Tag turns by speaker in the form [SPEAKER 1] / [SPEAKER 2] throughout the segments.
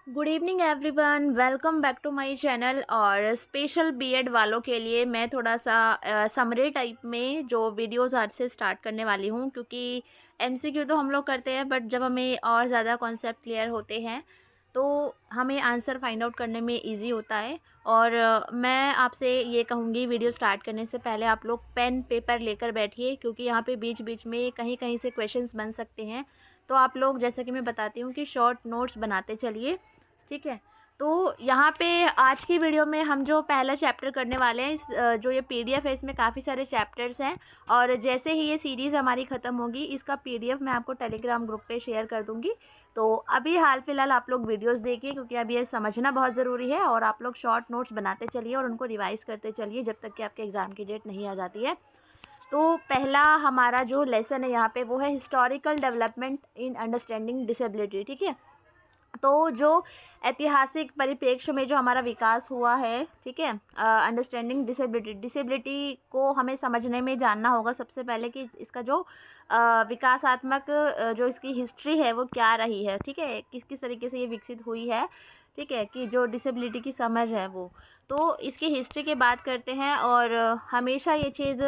[SPEAKER 1] Good evening everyone, welcome back to my channel. और special BEd वालों के लिए मैं थोड़ा सा समरी टाइप में जो वीडियोस आज से स्टार्ट करने वाली हूँ, क्योंकि एमसीक्यू तो हम लोग करते हैं, बट जब हमें और ज़्यादा कॉन्सेप्ट क्लियर होते हैं तो हमें आंसर फाइंड आउट करने में इजी होता है। और मैं आपसे ये कहूँगी, वीडियो स्टार्ट करने से पहले आप लोग पेन पेपर लेकर बैठिए, क्योंकि यहाँ पे बीच बीच में कहीं कहीं से क्वेश्चंस बन सकते हैं। तो आप लोग, जैसे कि मैं बताती हूँ, कि शॉर्ट नोट्स बनाते चलिए, ठीक है। तो यहाँ पे आज की वीडियो में हम जो पहला चैप्टर करने वाले हैं, जो ये पीडीएफ है, इसमें काफ़ी सारे चैप्टर्स हैं। और जैसे ही ये सीरीज़ हमारी ख़त्म होगी, इसका पीडीएफ मैं आपको टेलीग्राम ग्रुप पे शेयर कर दूँगी। तो अभी हाल फिलहाल आप लोग वीडियोस देखिए, क्योंकि अभी ये समझना बहुत ज़रूरी है। और आप लोग शॉर्ट नोट्स बनाते चलिए और उनको रिवाइज़ करते चलिए जब तक कि आपके एग्ज़ाम की डेट नहीं आ जाती है। तो पहला हमारा जो लेसन है यहाँ पे, वो है historical development in understanding disability, ठीक है। तो जो ऐतिहासिक परिप्रेक्ष्य में जो हमारा विकास हुआ है, ठीक है, अंडरस्टैंडिंग डिसेबिलिटी को हमें समझने में जानना होगा सबसे पहले कि इसका जो विकासात्मक जो इसकी हिस्ट्री है वो क्या रही है, ठीक है, किस किस तरीके से ये विकसित हुई है, ठीक है, कि जो डिसेबिलिटी की समझ है वो। तो इसकी हिस्ट्री की बात करते हैं। और हमेशा ये चीज़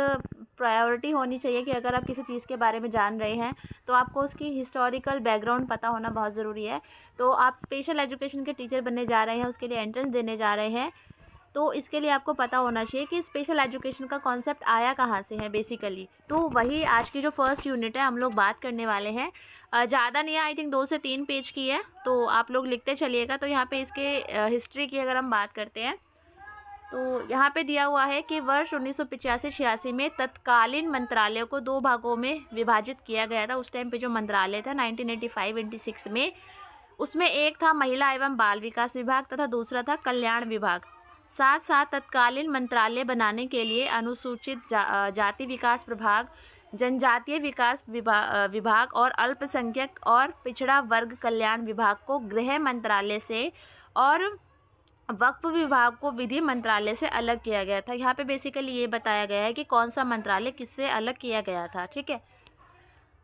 [SPEAKER 1] प्रायोरिटी होनी चाहिए कि अगर आप किसी चीज़ के बारे में जान रहे हैं तो आपको उसकी हिस्टोरिकल बैकग्राउंड पता होना बहुत ज़रूरी है। तो आप स्पेशल एजुकेशन के टीचर बनने जा रहे हैं, उसके लिए एंट्रेंस देने जा रहे हैं, तो इसके लिए आपको पता होना चाहिए कि स्पेशल एजुकेशन का कॉन्सेप्ट आया कहाँ से है बेसिकली। तो वही आज की जो फर्स्ट यूनिट है हम लोग बात करने वाले हैं। ज़्यादा नहीं है, आई थिंक 2 से 3 पेज की है, तो आप लोग लिखते चलिएगा। तो यहाँ पे इसके हिस्ट्री की अगर हम बात करते हैं तो यहाँ पे दिया हुआ है कि वर्ष 1985-86 में तत्कालीन मंत्रालयों को 2 भागों में विभाजित किया गया था। उस टाइम पे जो मंत्रालय था 1985-86 में, उसमें एक था महिला एवं बाल विकास विभाग तथा दूसरा था कल्याण विभाग। साथ साथ तत्कालीन मंत्रालय बनाने के लिए अनुसूचित जाति विकास विभाग, जनजातीय विकास विभाग और अल्पसंख्यक और पिछड़ा वर्ग कल्याण विभाग को गृह मंत्रालय से और वक्फ विभाग को विधि मंत्रालय से अलग किया गया था। यहाँ पे बेसिकली ये बताया गया है कि कौन सा मंत्रालय किससे अलग किया गया था, ठीक है।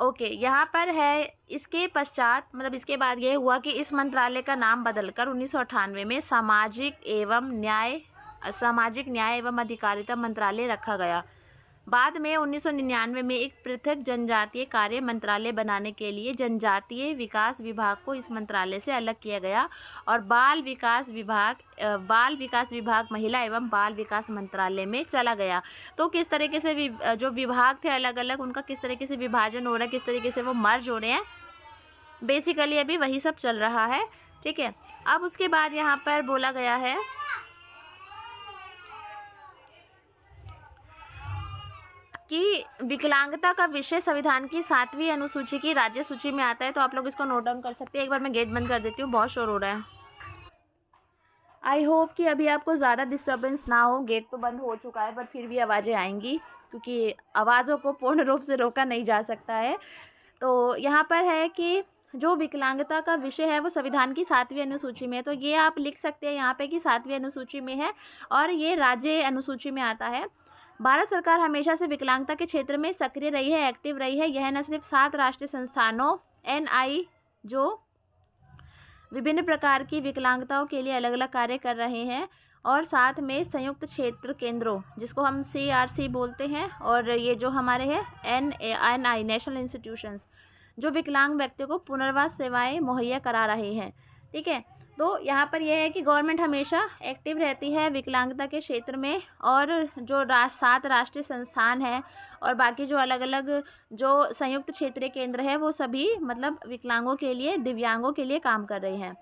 [SPEAKER 1] ओके, यहाँ पर है इसके पश्चात, मतलब इसके बाद ये हुआ कि इस मंत्रालय का नाम बदलकर 1998 में सामाजिक न्याय एवं अधिकारिता मंत्रालय रखा गया। बाद में 1999 में एक पृथक जनजातीय कार्य मंत्रालय बनाने के लिए जनजातीय विकास विभाग को इस मंत्रालय से अलग किया गया और बाल विकास विभाग महिला एवं बाल विकास मंत्रालय में चला गया। तो किस तरीके से जो विभाग थे अलग अलग, उनका किस तरीके से विभाजन हो रहा है, किस तरीके से वो मर्ज हो रहे हैं, बेसिकली अभी वही सब चल रहा है, ठीक है। अब उसके बाद यहाँ पर बोला गया है कि विकलांगता का विषय संविधान की 7वीं अनुसूची की राज्य सूची में आता है। तो आप लोग इसको नोट डाउन कर सकते हैं। एक बार मैं गेट बंद कर देती हूँ, बहुत शोर हो रहा है। आई होप कि अभी आपको ज़्यादा डिस्टर्बेंस ना हो। गेट तो बंद हो चुका है, बट फिर भी आवाज़ें आएंगी, क्योंकि आवाज़ों को पूर्ण रूप से रोका नहीं जा सकता है। तो यहाँ पर है कि जो विकलांगता का विषय है वो संविधान की 7वीं अनुसूची में है। तो ये आप लिख सकते हैं यहाँ पे कि 7वीं अनुसूची में है और ये राज्य अनुसूची में आता है। भारत सरकार हमेशा से विकलांगता के क्षेत्र में सक्रिय रही है, एक्टिव रही है। यह न सिर्फ 7 राष्ट्रीय संस्थानों NI जो विभिन्न प्रकार की विकलांगताओं के लिए अलग अलग कार्य कर रहे हैं, और साथ में संयुक्त क्षेत्र केंद्रों, जिसको हम CRC बोलते हैं, और ये जो हमारे हैं NI नेशनल इंस्टीट्यूशंस, जो विकलांग व्यक्तियों को पुनर्वास सेवाएं मुहैया करा रहे हैं, ठीक है। तो यहाँ पर यह है कि गवर्नमेंट हमेशा एक्टिव रहती है विकलांगता के क्षेत्र में, और जो 7 राष्ट्रीय संस्थान हैं और बाकी जो अलग अलग जो संयुक्त क्षेत्रीय केंद्र है, वो सभी मतलब विकलांगों के लिए, दिव्यांगों के लिए काम कर रहे हैं।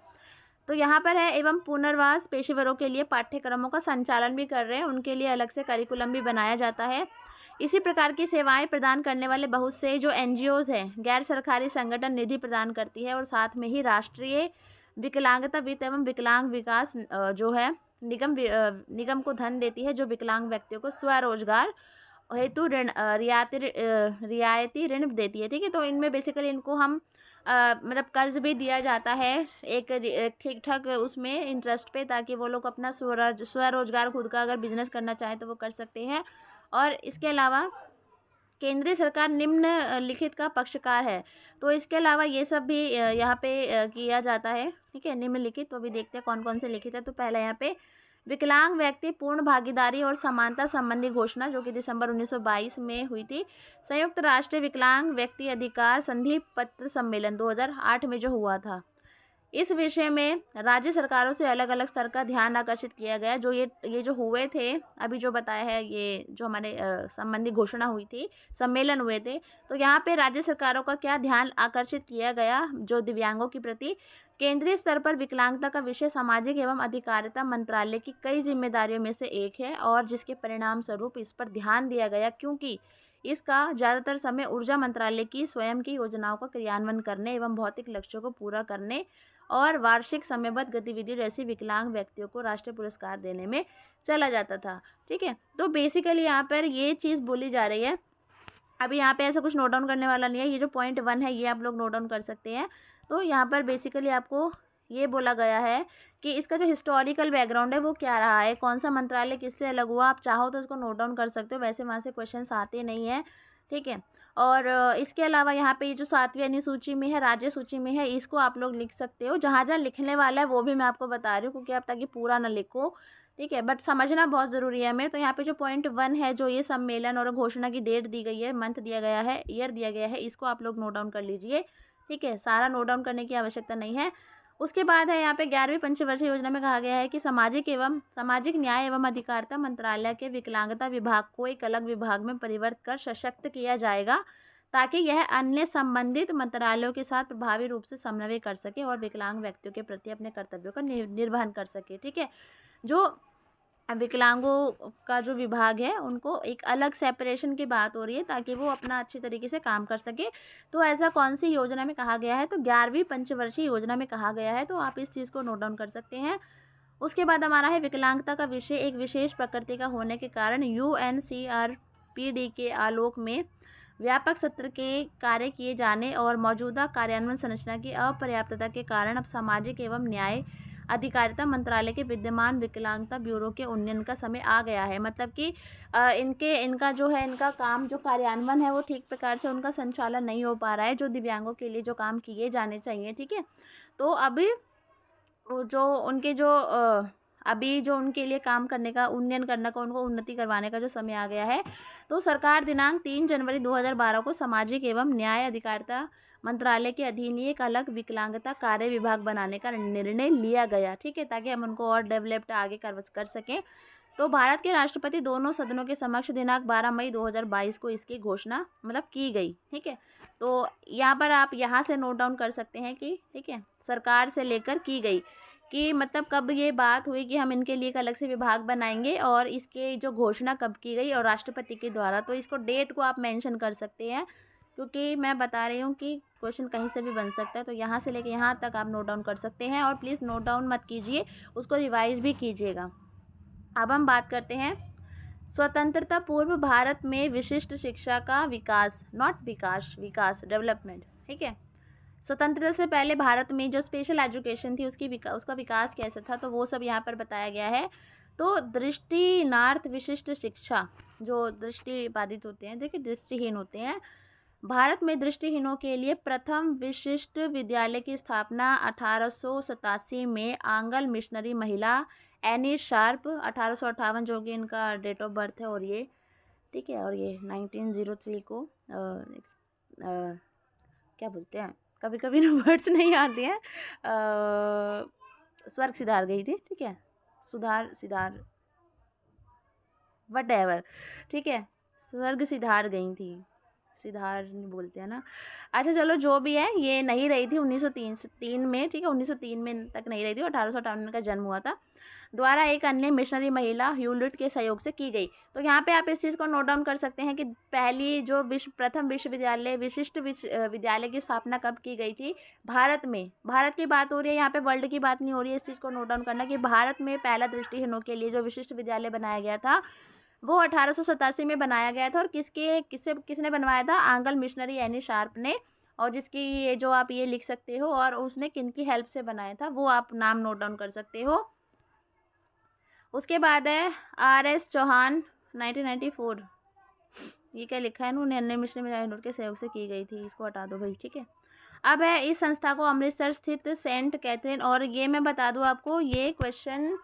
[SPEAKER 1] तो यहाँ पर है एवं पुनर्वास पेशेवरों के लिए पाठ्यक्रमों का संचालन भी कर रहे हैं, उनके लिए अलग से करिकुलम भी बनाया जाता है। इसी प्रकार की सेवाएं प्रदान करने वाले बहुत से जो NGOs हैं, गैर सरकारी संगठन निधि प्रदान करती है, और साथ में ही राष्ट्रीय विकलांगता वित्त एवं विकलांग विकास जो है निगम को धन देती है, जो विकलांग व्यक्तियों को स्वरोजगार हेतु ऋण रियायती ऋण देती है, ठीक है। तो इनमें बेसिकली इनको हम मतलब कर्ज भी दिया जाता है एक ठीक ठाक उसमें इंटरेस्ट पे, ताकि वो लोग अपना स्वरोजगार खुद का अगर बिजनेस करना चाहे तो वो कर सकते हैं। और इसके अलावा केंद्रीय सरकार निम्नलिखित का पक्षकार है। तो इसके अलावा ये सब भी यहाँ पे किया जाता है, ठीक है, निम्नलिखित। तो अभी देखते हैं कौन कौन से लिखित है। तो पहला यहाँ पे विकलांग व्यक्ति पूर्ण भागीदारी और समानता संबंधी घोषणा, जो कि दिसंबर 1922 में हुई थी। संयुक्त राष्ट्र विकलांग व्यक्ति अधिकार संधि पत्र सम्मेलन 2008 में जो हुआ था, इस विषय में राज्य सरकारों से अलग अलग स्तर का ध्यान आकर्षित किया गया। जो ये जो हुए थे, अभी जो बताया है, ये जो हमारे संबंधी घोषणा हुई थी, सम्मेलन हुए थे, तो यहाँ पे राज्य सरकारों का क्या ध्यान आकर्षित किया गया जो दिव्यांगों के प्रति। केंद्रीय स्तर पर विकलांगता का विषय सामाजिक एवं अधिकारिता मंत्रालय की कई जिम्मेदारियों में से एक है, और जिसके परिणाम स्वरूप इस पर ध्यान दिया गया, क्योंकि इसका ज़्यादातर समय ऊर्जा मंत्रालय की स्वयं की योजनाओं का क्रियान्वयन करने एवं भौतिक लक्ष्यों को पूरा करने और वार्षिक समयबद्ध गतिविधियों जैसे विकलांग व्यक्तियों को राष्ट्रीय पुरस्कार देने में चला जाता था, ठीक है। तो बेसिकली यहाँ पर ये चीज़ बोली जा रही है। अभी यहाँ पे ऐसा कुछ नोट डाउन करने वाला नहीं है, ये जो पॉइंट 1 है ये आप लोग नोट डाउन कर सकते हैं। तो यहाँ पर बेसिकली आपको ये बोला गया है कि इसका जो हिस्टोरिकल बैकग्राउंड है वो क्या रहा है, कौन सा मंत्रालय किससे अलग हुआ। आप चाहो तो इसको नोट डाउन कर सकते हो, वैसे वहाँ से क्वेश्चंस आते नहीं हैं, ठीक है। और इसके अलावा यहाँ पे ये जो 7वीं अनुसूची में है, राज्य सूची में है, इसको आप लोग लिख सकते हो। जहाँ जहाँ लिखने वाला है वो भी मैं आपको बता रही हूँ, क्योंकि आप ताकि पूरा ना लिखो, ठीक है, बट समझना बहुत ज़रूरी है हमें। तो यहाँ पे जो पॉइंट 1 है, जो ये सम्मेलन और घोषणा की डेट दी गई है, मंथ दिया गया है, ईयर दिया गया है, इसको आप लोग नोट डाउन कर लीजिए, ठीक है। सारा नोट डाउन करने की आवश्यकता नहीं है। उसके बाद है यहाँ पे 11वीं पंचवर्षीय योजना में कहा गया है कि सामाजिक न्याय एवं अधिकारिता मंत्रालय के विकलांगता विभाग को एक अलग विभाग में परिवर्तित कर सशक्त किया जाएगा, ताकि यह अन्य संबंधित मंत्रालयों के साथ प्रभावी रूप से समन्वय कर सके और विकलांग व्यक्तियों के प्रति अपने कर्तव्यों का निर्वहन कर सके, ठीक है। जो विकलांगों का जो विभाग है, उनको एक अलग सेपरेशन की बात हो रही है, ताकि वो अपना अच्छी तरीके से काम कर सके। तो ऐसा कौन सी योजना में कहा गया है, तो 11वीं पंचवर्षीय योजना में कहा गया है। तो आप इस चीज़ को नोट डाउन कर सकते हैं। उसके बाद हमारा है विकलांगता का विषय एक विशेष प्रकृति का होने के कारण UNCRPD के आलोक में व्यापक सत्र के कार्य किए जाने और मौजूदा कार्यान्वयन संरचना की अपर्याप्तता के कारण अब सामाजिक एवं न्याय अधिकारिता मंत्रालय के विद्यमान विकलांगता ब्यूरो के उन्नयन का समय आ गया है। मतलब कि इनका जो है, इनका काम जो कार्यान्वयन है वो ठीक प्रकार से उनका संचालन नहीं हो पा रहा है, जो दिव्यांगों के लिए जो काम किए जाने चाहिए, ठीक है। तो अभी जो उनके जो अभी जो उनके लिए काम करने का, उन्नयन करने का, उनको उन्नति करवाने का जो समय आ गया है। तो सरकार दिनांक 3 जनवरी 2012 को सामाजिक एवं न्याय अधिकारिता मंत्रालय के अधीन ही एक अलग विकलांगता कार्य विभाग बनाने का निर्णय लिया गया, ठीक है, ताकि हम उनको और डेवलप्ड आगे कर सकें। तो भारत के राष्ट्रपति दोनों सदनों के समक्ष दिनांक 12 मई 2022 को इसकी घोषणा मतलब की गई, ठीक है। तो यहाँ पर आप यहाँ से नोट डाउन कर सकते हैं कि, ठीक है, सरकार से लेकर की गई, कि मतलब कब ये बात हुई कि हम इनके लिए एक अलग से विभाग बनाएंगे, और इसके जो घोषणा कब की गई और राष्ट्रपति के द्वारा। तो इसको डेट को आप मेंशन कर सकते हैं, क्योंकि मैं बता रही हूँ कि क्वेश्चन कहीं से भी बन सकता है। तो यहाँ से लेके यहाँ तक आप नोट डाउन कर सकते हैं, और प्लीज़ नोट डाउन मत कीजिए, उसको रिवाइज भी कीजिएगा। अब हम बात करते हैं स्वतंत्रता पूर्व भारत में विशिष्ट शिक्षा का विकास, नॉट विकास डेवलपमेंट, ठीक है। स्वतंत्रता से पहले भारत में जो स्पेशल एजुकेशन थी उसका विकास कैसा था, तो वो सब यहाँ पर बताया गया है। तो दृष्टिनार्थ विशिष्ट शिक्षा, जो दृष्टि बाधित होते हैं, देखिए दृष्टिहीन होते हैं, भारत में दृष्टिहीनों के लिए प्रथम विशिष्ट विद्यालय की स्थापना 1887 में आंग्ल मिशनरी महिला एनी शार्प 1858, जो कि इनका डेट ऑफ बर्थ है, और ये, ठीक है, और ये 1903 को क्या बोलते हैं, कभी कभी ना वर्ड्स नहीं आते हैं, स्वर्ग सिधार गई थी, ठीक है, सिधार वट, ठीक है, स्वर्ग सिधार गई थी, सिधार नहीं बोलते हैं ना। अच्छा चलो, जो भी है, ये नहीं रही थी 1903 में, ठीक है, 1903 में तक नहीं रही थी, 1858 का जन्म हुआ था, द्वारा एक अन्य मिशनरी महिला ह्यूलिट के सहयोग से की गई। तो यहाँ पे आप इस चीज़ को नोट डाउन कर सकते हैं कि पहली जो प्रथम विश्वविद्यालय विशिष्ट विद्यालय की स्थापना कब की गई थी, भारत में। भारत की बात हो रही है यहाँ पे, वर्ल्ड की बात नहीं हो रही है। इस चीज़ को नोट डाउन करना कि भारत में पहला दृष्टिहीनों के लिए जो विशिष्ट विद्यालय बनाया गया था वो 1887 में बनाया गया था, और किसने बनवाया था, आंग्ल मिशनरी एनी शार्प ने, और जिसकी ये जो आप ये लिख सकते हो, और उसने किनकी हेल्प से बनाया था वो आप नाम नोट डाउन कर सकते हो। उसके बाद है RS चौहान 1994, ये क्या लिखा है इन्होंने, अन्य मिशन इंस्टीट्यूट के सहयोग से की गई थी, इसको हटा दो भाई, ठीक है। अब है इस संस्था को अमृतसर स्थित सेंट कैथरीन, और ये मैं बता दूं आपको, ये क्वेश्चन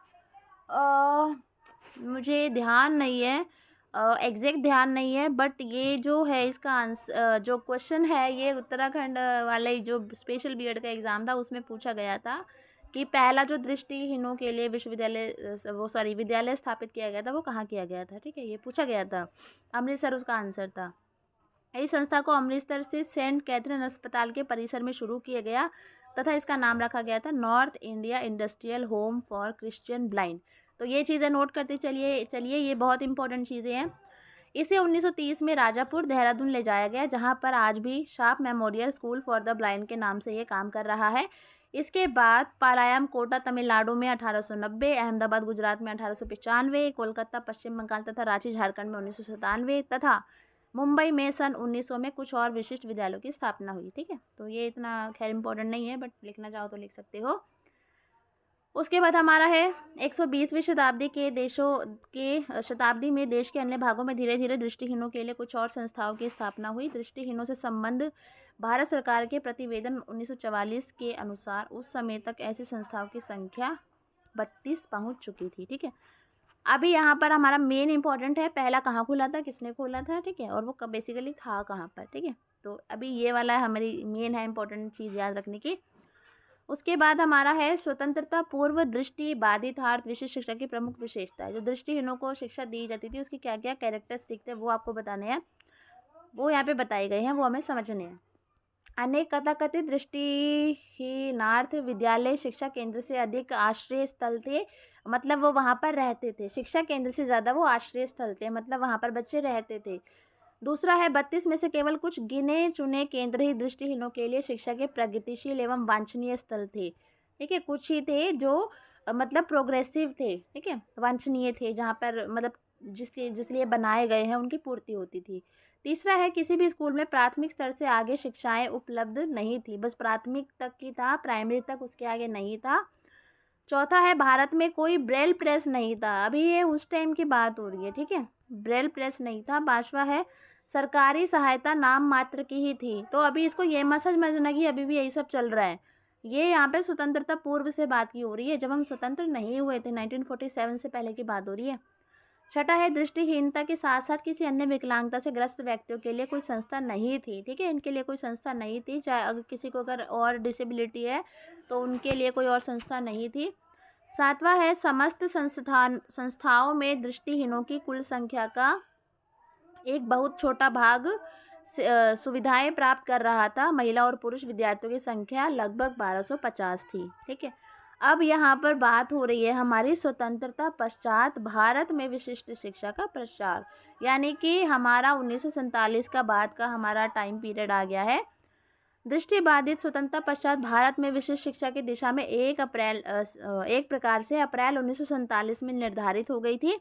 [SPEAKER 1] मुझे ध्यान नहीं है, एग्जैक्ट ध्यान नहीं है, बट ये जो है इसका आंसर, जो क्वेश्चन है ये उत्तराखंड वाले जो स्पेशल बीएड का एग्ज़ाम था उसमें पूछा गया था कि पहला जो दृष्टिहीनों के लिए विश्वविद्यालय वो सॉरी विद्यालय स्थापित किया गया था वो कहाँ किया गया था, ठीक है, ये पूछा गया था। अमृतसर उसका आंसर था। इस संस्था को अमृतसर से सेंट कैथरीन अस्पताल के परिसर में शुरू किया गया तथा इसका नाम रखा गया था north India industrial home for Christian blind. तो ये चीज़ें नोट करते चलिए चलिए, ये बहुत इंपॉर्टेंट चीज़ें हैं। इसे 1930 में राजापुर देहरादून ले जाया गया, जहां पर आज भी Sharp Memorial School for the Blind के नाम से ये काम कर रहा है। इसके बाद पालायम कोटा तमिलनाडु में 1890, अहमदाबाद गुजरात में 1895, कोलकाता पश्चिम बंगाल तथा रांची झारखंड में 1997 तथा मुंबई में सन 1900 में कुछ और विशिष्ट विद्यालयों की स्थापना हुई, ठीक है। तो ये इतना खैर इंपॉर्टेंट नहीं है, बट लिखना चाहो तो लिख सकते हो। उसके बाद हमारा है 120वीं शताब्दी के देशों के शताब्दी में देश के अन्य भागों में धीरे धीरे दृष्टिहीनों के लिए कुछ और संस्थाओं की स्थापना हुई। दृष्टिहीनों से संबंध भारत सरकार के प्रतिवेदन 1944 के अनुसार उस समय तक ऐसी संस्थाओं की संख्या 32 पहुंच चुकी थी, ठीक है। अभी यहाँ पर हमारा मेन इंपॉर्टेंट है, पहला कहाँ खुला था, किसने खोला था, ठीक है, और वो बेसिकली था कहाँ पर, ठीक है। तो अभी ये वाला हमारी मेन है इंपॉर्टेंट चीज़ याद रखने की। उसके बाद हमारा है स्वतंत्रता पूर्व दृष्टि बाधितार्थ विशिष्ट शिक्षा की प्रमुख विशेषता है। जो दृष्टिहीनों को शिक्षा दी जाती थी उसकी क्या क्या कैरेक्टरिस्टिक थे वो आपको बताने हैं, वो यहाँ पे बताए गए हैं, वो हमें समझने हैं। अनेक कथाकथित दृष्टिहीनार्थ विद्यालय शिक्षा केंद्र से अधिक आश्रय स्थल थे, मतलब वो वहाँ पर रहते थे। शिक्षा केंद्र से ज़्यादा वो आश्रय स्थल थे, मतलब वहाँ पर बच्चे रहते थे। दूसरा है 32 में से केवल कुछ गिने चुने केंद्र ही दृष्टिहीनों के लिए शिक्षा के प्रगतिशील एवं वांछनीय स्थल थे, ठीक है। कुछ ही थे जो मतलब प्रोग्रेसिव थे, ठीक है, वांछनीय थे, जहाँ पर मतलब जिसलिए बनाए गए हैं उनकी पूर्ति होती थी। तीसरा है किसी भी स्कूल में प्राथमिक स्तर से आगे शिक्षाएं उपलब्ध नहीं थी, बस प्राथमिक तक की था, प्राइमरी तक उसके आगे नहीं था। चौथा है भारत में कोई ब्रेल प्रेस नहीं था, अभी ये उस टाइम की बात हो रही है, ठीक है, ब्रेल प्रेस नहीं था। पांचवा है सरकारी सहायता नाम मात्र की ही थी, तो अभी इसको ये मत समझना कि अभी भी यही सब चल रहा है, ये यहाँ पे स्वतंत्रता पूर्व से बात की हो रही है, जब हम स्वतंत्र नहीं हुए थे, 1947 से पहले की बात हो रही है। छठा है दृष्टिहीनता के साथ साथ किसी अन्य विकलांगता से ग्रस्त व्यक्तियों के लिए कोई संस्था नहीं थी, ठीक है, इनके लिए कोई संस्था नहीं थी, चाहे अगर किसी को अगर और डिसेबिलिटी है तो उनके लिए कोई और संस्था नहीं थी। सातवां है समस्त संस्थाओं में दृष्टिहीनों की कुल संख्या का एक बहुत छोटा भाग सुविधाएं प्राप्त कर रहा था, महिला और पुरुष विद्यार्थियों की संख्या लगभग 1250 थी, ठीक है। अब यहाँ पर बात हो रही है हमारी स्वतंत्रता पश्चात भारत में विशिष्ट शिक्षा का प्रसार, यानी कि हमारा 1947 का बाद का हमारा टाइम पीरियड आ गया है। दृष्टिबाधित स्वतंत्रता पश्चात भारत में विशिष्ट शिक्षा की दिशा में एक प्रकार से अप्रैल 1947 में निर्धारित हो गई थी,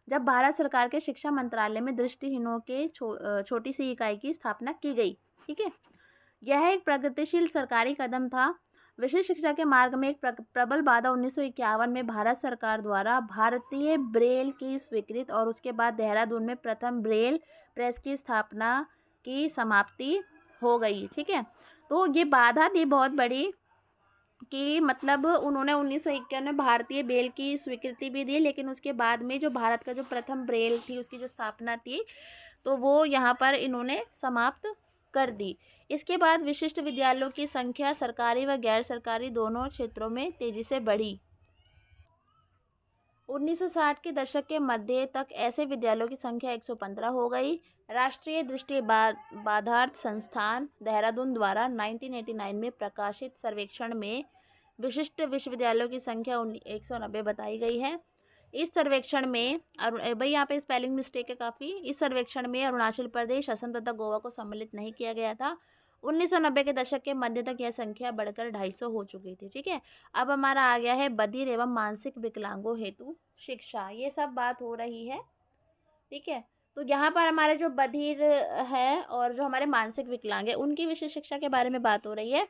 [SPEAKER 1] जब भारत सरकार के शिक्षा मंत्रालय में दृष्टिहीनों के छोटी सी इकाई की स्थापना की गई, ठीक है। यह एक प्रगतिशील सरकारी कदम था। विशिष्ट शिक्षा के मार्ग में एक प्रबल बाधा 1951 में भारत सरकार द्वारा भारतीय ब्रेल की स्वीकृति और उसके बाद देहरादून में प्रथम ब्रेल प्रेस की स्थापना की समाप्ति हो गई, ठीक है। तो ये बाधा थी बहुत बड़ी कि मतलब उन्होंने 1951 में भारतीय ब्रेल की स्वीकृति भी दी, लेकिन उसके बाद में जो भारत का जो प्रथम ब्रेल थी उसकी जो स्थापना थी तो वो यहाँ पर इन्होंने समाप्त कर दी। इसके बाद विशिष्ट विद्यालयों की संख्या सरकारी व गैर सरकारी दोनों क्षेत्रों में तेजी से बढ़ी। 1960 के दशक के मध्य तक ऐसे विद्यालयों की संख्या 115 हो गई। राष्ट्रीय दृष्टि बाधार्थ संस्थान देहरादून द्वारा 1989 में प्रकाशित सर्वेक्षण में विशिष्ट विश्वविद्यालयों की संख्या 190 बताई गई है। इस सर्वेक्षण में भाई यहाँ पे स्पेलिंग मिस्टेक है काफ़ी, इस सर्वेक्षण में अरुणाचल प्रदेश, असम तथा गोवा को सम्मिलित नहीं किया गया था। 1990 के दशक के मध्य तक यह संख्या बढ़कर 250 हो चुकी थी, ठीक है। अब हमारा आ गया है बधिर एवं मानसिक विकलांगों हेतु शिक्षा, ये सब बात हो रही है, ठीक है। तो यहाँ पर हमारे जो बधिर है और जो हमारे मानसिक विकलांग है उनकी विशेष शिक्षा के बारे में बात हो रही है।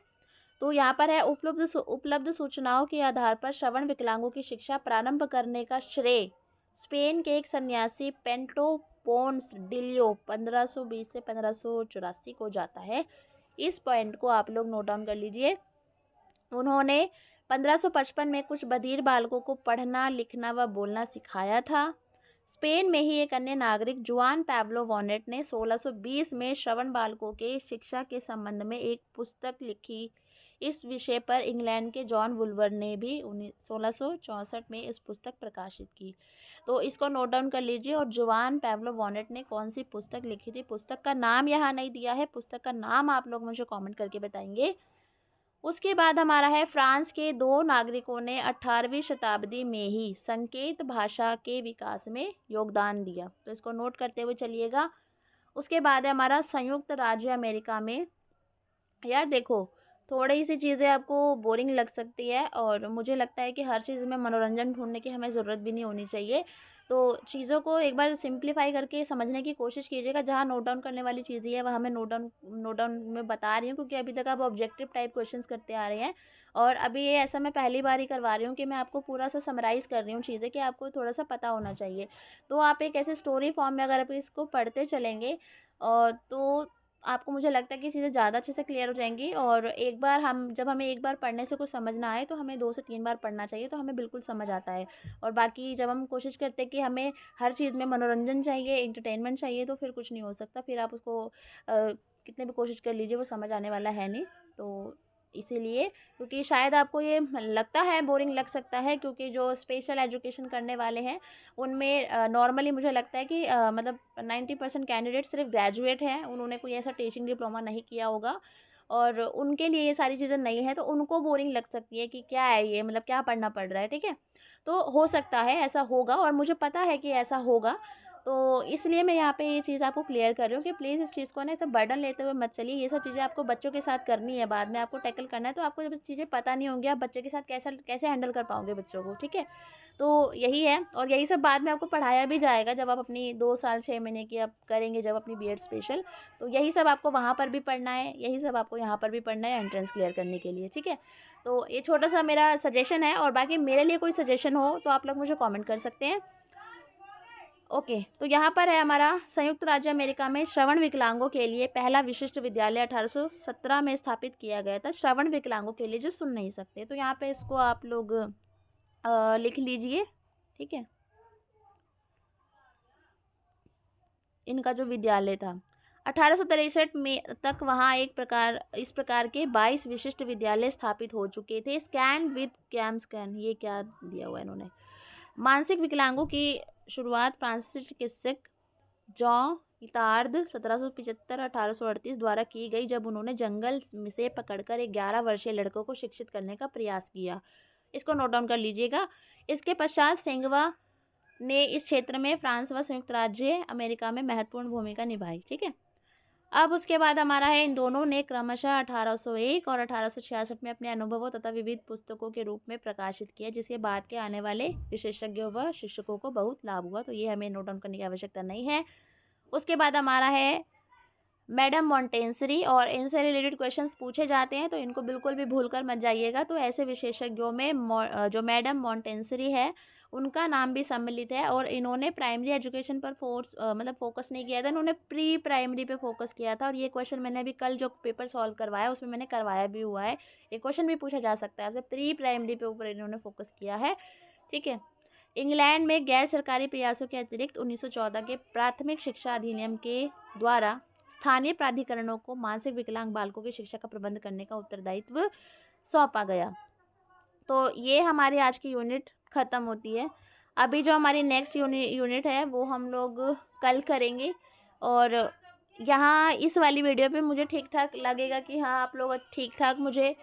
[SPEAKER 1] तो यहाँ पर है उपलब्ध सूचनाओं के आधार पर श्रवण विकलांगों की शिक्षा प्रारंभ करने का श्रेय स्पेन के एक सन्यासी पेंटो पोन्स डिलियो 1520 से 1584 को जाता है। इस पॉइंट को आप लोग नोट डाउन कर लीजिए। उन्होंने 1555 में कुछ बधिर बालकों को पढ़ना, लिखना व बोलना सिखाया था। स्पेन में ही एक अन्य नागरिक जुआन पैब्लो वॉनेट ने 1620 में श्रवण बालकों के शिक्षा के संबंध में एक पुस्तक लिखी। इस विषय पर इंग्लैंड के जॉन वुल्वर ने भी 1664 में इस पुस्तक प्रकाशित की। तो इसको नोट डाउन कर लीजिए। और जुआन पैब्लो वॉनेट ने कौन सी पुस्तक लिखी थी, पुस्तक का नाम यहाँ नहीं दिया है, पुस्तक का नाम आप लोग मुझे कमेंट करके बताएंगे। उसके बाद हमारा है, फ्रांस के दो नागरिकों ने 18वीं शताब्दी में ही संकेत भाषा के विकास में योगदान दिया। तो इसको नोट करते हुए चलिएगा। उसके बाद है हमारा, संयुक्त राज्य अमेरिका में। यार देखो, थोड़ी सी चीज़ें आपको बोरिंग लग सकती है और मुझे लगता है कि हर चीज़ में मनोरंजन ढूंढने की हमें ज़रूरत भी नहीं होनी चाहिए। तो चीज़ों को एक बार सिंप्लीफाई करके समझने की कोशिश कीजिएगा। जहाँ नोट डाउन करने वाली चीज़ें है वह हमें नोट डाउन में बता रही हूँ, क्योंकि अभी तक आप ऑब्जेक्टिव टाइप क्वेश्चंस करते आ रहे हैं। और अभी ये ऐसा मैं पहली बार ही करवा रही हूँ कि मैं आपको पूरा सा समराइज़ कर रही हूँ चीज़ें, कि आपको थोड़ा सा पता होना चाहिए। तो आप एक ऐसे स्टोरी फॉर्म में अगर आप इसको पढ़ते चलेंगे तो आपको, मुझे लगता है कि चीज़ें ज़्यादा अच्छे से क्लियर हो जाएंगी। और एक बार जब हमें एक बार पढ़ने से कुछ समझ ना आए तो हमें 2 से 3 बार पढ़ना चाहिए, तो हमें बिल्कुल समझ आता है। और बाकी जब हम कोशिश करते हैं कि हमें हर चीज़ में मनोरंजन चाहिए, एंटरटेनमेंट चाहिए, तो फिर कुछ नहीं हो सकता। फिर आप उसको कितने भी कोशिश कर लीजिए, वो समझ आने वाला है नहीं। तो इसीलिए, क्योंकि शायद आपको ये लगता है, बोरिंग लग सकता है, क्योंकि जो स्पेशल एजुकेशन करने वाले हैं उनमें नॉर्मली मुझे लगता है कि मतलब 90% कैंडिडेट सिर्फ ग्रेजुएट हैं, उन्होंने कोई ऐसा टीचिंग डिप्लोमा नहीं किया होगा और उनके लिए ये सारी चीज़ें नई हैं, तो उनको बोरिंग लग सकती है कि क्या है ये, मतलब क्या पढ़ना पड़ रहा है, ठीक है। तो हो सकता है ऐसा होगा, और मुझे पता है कि ऐसा होगा। तो इसलिए मैं यहाँ पे ये चीज़ आपको क्लियर कर रही हूँ कि प्लीज़ इस चीज़ को ना ऐसा बर्डन लेते हुए मत चलिए। ये सब चीज़ें आपको बच्चों के साथ करनी है, बाद में आपको टैकल करना है। तो आपको जब चीज़ें पता नहीं होंगी, आप बच्चे के साथ कैसे कैसे हैंडल कर पाओगे बच्चों को, ठीक है। तो यही है, और यही सब बाद में आपको पढ़ाया भी जाएगा जब आप अपनी 2 साल 6 महीने की आप करेंगे, जब अपनी बीएड स्पेशल। तो यही सब आपको वहाँ पर भी पढ़ना है, यही सब आपको यहाँ पर भी पढ़ना है एंट्रेंस क्लियर करने के लिए, ठीक है। तो ये छोटा सा मेरा सजेशन है, और बाकी मेरे लिए कोई सजेशन हो तो आप लोग मुझे कमेंट कर सकते हैं। ओके, तो यहाँ पर है हमारा, संयुक्त राज्य अमेरिका में श्रवण विकलांगों के लिए पहला विशिष्ट विद्यालय 1817 में स्थापित किया गया था, श्रवण विकलांगों के लिए जो सुन नहीं सकते। तो यहाँ पे इसको आप लोग लिख लीजिए, ठीक है। इनका जो विद्यालय था 1863 में तक वहाँ इस प्रकार के 22 विशिष्ट विद्यालय स्थापित हो चुके थे। स्कैन विद कैम स्कैन, ये क्या दिया हुआ है इन्होंने। मानसिक विकलांगों की शुरुआत फ्रांसीसी चिकित्सक जॉन इतार्द 1775-1838 द्वारा की गई, जब उन्होंने जंगल से पकड़कर एक 11 वर्षीय लड़कों को शिक्षित करने का प्रयास किया। इसको नोट डाउन कर लीजिएगा। इसके पश्चात सेंगवा ने इस क्षेत्र में फ्रांस व संयुक्त राज्य अमेरिका में महत्वपूर्ण भूमिका निभाई, ठीक है। अब उसके बाद हमारा है, इन दोनों ने क्रमशः 1801 और 1866 में अपने अनुभवों तथा विविध पुस्तकों के रूप में प्रकाशित किया, जिसके बाद के आने वाले विशेषज्ञों व शिक्षकों को बहुत लाभ हुआ। तो ये हमें नोट डाउन करने की आवश्यकता नहीं है। उसके बाद हमारा है मैडम मॉन्टेंसरी, और इनसे रिलेटेड क्वेश्चंस पूछे जाते हैं, तो इनको बिल्कुल भी भूल कर मत जाइएगा। तो ऐसे विशेषज्ञों में जो मैडम मॉन्टेंसरी है उनका नाम भी सम्मिलित है, और इन्होंने प्राइमरी एजुकेशन पर मतलब फोकस नहीं किया था, इन्होंने प्री प्राइमरी पे फोकस किया था। और ये क्वेश्चन मैंने अभी कल जो पेपर सॉल्व करवाया उसमें मैंने करवाया भी हुआ है, ये क्वेश्चन भी पूछा जा सकता है आपसे। प्री प्राइमरी पे ऊपर इन्होंने फोकस किया है, ठीक है। इंग्लैंड में गैर सरकारी प्रयासों के अतिरिक्त 1914 के प्राथमिक शिक्षा अधिनियम के द्वारा स्थानीय प्राधिकरणों को मानसिक विकलांग बालकों की शिक्षा का प्रबंध करने का उत्तरदायित्व सौंपा गया। तो ये हमारी आज की यूनिट ख़त्म होती है। अभी जो हमारी नेक्स्ट यूनिट है वो हम लोग कल करेंगे। और यहाँ इस वाली वीडियो पे मुझे ठीक ठाक लगेगा कि हाँ आप लोग ठीक ठाक मुझे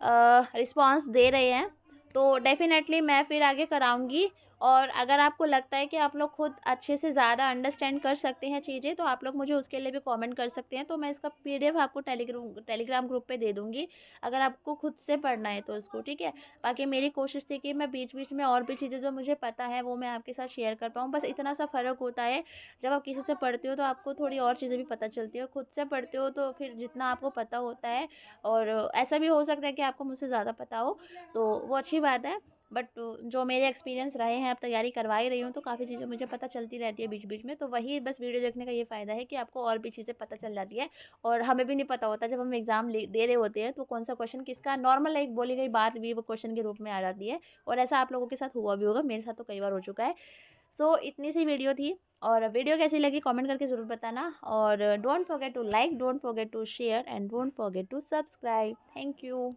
[SPEAKER 1] रिस्पांस दे रहे हैं, तो डेफ़िनेटली मैं फिर आगे कराऊंगी। और अगर आपको लगता है कि आप लोग खुद अच्छे से ज़्यादा अंडरस्टैंड कर सकते हैं चीज़ें, तो आप लोग मुझे उसके लिए भी कमेंट कर सकते हैं। तो मैं इसका पीडीएफ आपको टेलीग्राम ग्रुप पे दे दूँगी, अगर आपको खुद से पढ़ना है तो इसको, ठीक है। बाकी मेरी कोशिश थी कि मैं बीच बीच में और भी चीज़ें जो मुझे पता है वो मैं आपके साथ शेयर कर पाऊँ। बस इतना सा फ़र्क होता है, जब आप किसी से पढ़ते हो तो आपको थोड़ी और चीज़ें भी पता चलती है, और खुद से पढ़ते हो तो फिर जितना आपको पता होता है, और ऐसा भी हो सकता है कि आपको मुझसे ज़्यादा पता हो, तो वो अच्छी बात है। बट जो मेरे एक्सपीरियंस रहे हैं, अब तैयारी करवा ही रही हूँ तो काफ़ी चीज़ें मुझे पता चलती रहती है बीच बीच में। तो वही बस वीडियो देखने का ये फ़ायदा है कि आपको और भी चीज़ें पता चल जाती है और हमें भी नहीं पता होता जब हम एग्ज़ाम दे रहे होते हैं तो कौन सा क्वेश्चन किसका नॉर्मल एक बोली गई बात भी वो क्वेश्चन के रूप में आ जाती है। और ऐसा आप लोगों के साथ हुआ भी होगा, मेरे साथ तो कई बार हो चुका है। सो इतनी सी वीडियो थी और वीडियो कैसी लगी कमेंट करके ज़रूर बताना और don't forget to like, don't forget to share and don't forget to subscribe. Thank you.